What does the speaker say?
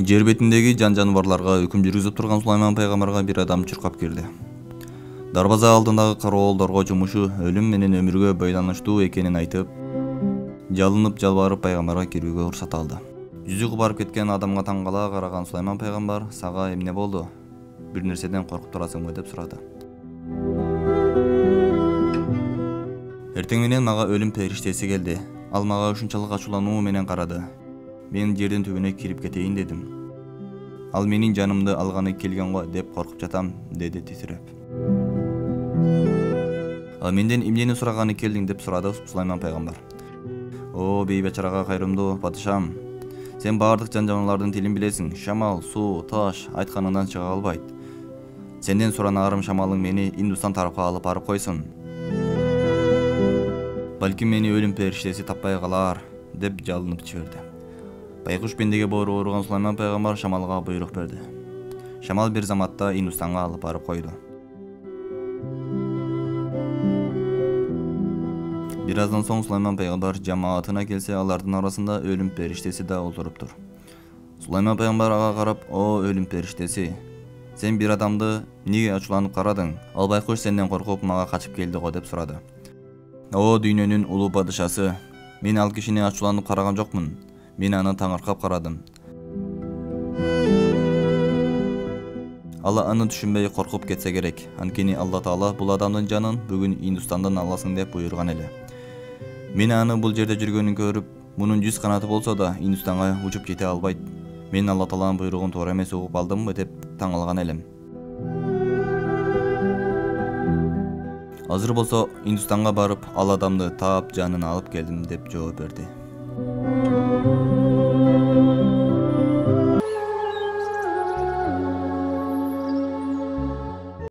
Жер бетиндеги жан-жаныбарларга өкүм жүргүзүп турган Сулайман пайгамбарга бир адам чуркап кирди. Дарбаза алдындагы кароолдорго жумушу өлүм менен өмүргө байланыштуу экенин айтып, жалынып жалбарып пайгамбарга кирүүгө уруксат алды. Жүзү кубарып кеткен адамга таң кала караган Сулайман пайгамбар: "Сага эмне болду? Бир нерседен коркуп турасыңбы?" деп сурады. Эртең менен мага өлүм периштеси келди. Ал мага ушунчалык ачуулануу менен карады. Мен жердин түбүнө кирип кетейин дедим. Ал менин жанымды алганы келген го деп коркуп жатам, деди титиреп. "А менден эмнени сураганы келдиң?" деп сурады Сулайман пайгамбар. "О бейбечарага кайрымдуу падышам, сен баардык жан-жаныбарлардын тилин билесиң. Шамал, суу, таш айтканыңдан чыга албайт. Сенден суранаарым шамалың мени Индустан тарапка алып барып койсун. Балким мени өлүм периштеси таппай калар", деп жалынып жиберди. Байкуш пендеге боору урган Сулайман пайгамбар шамалга буйрук берди. Шамал бир заматта Индустанга алып барып койду. Бир аздан соң Сулайман пайгамбар жамаатына келсе, алардын арасында өлүм периштеси да отуруптур. Сулайман пайгамбар ага карап: "О өлүм периштеси, сен бир адамды эмнеге ачууланып карадың? Ал байкуш сенден коркуп мага качып келди го" деп сурады. "О дүйнөнүн улуу падышасы, мен ал кишини ачууланып караган жокмун. Мен аны таңыркап карадым. Ал аны түшүнбөй коркуп кетсе керек. Анткени Алла Таала бул адамдын жанын бүгүн Индустандан аласың деп буйруган эле. Мен аны бул жерде жүргөнүн көрүп, мунун 100 канаты болсо да Индустанга учуп жете албайт. Мен Алла Тааланын буйругун туура эмес угуп алдымбы" деп таң алган элем. Азыр болсо Индустанга барып, ал адамды таап жанын алып келдим деп жооп берди.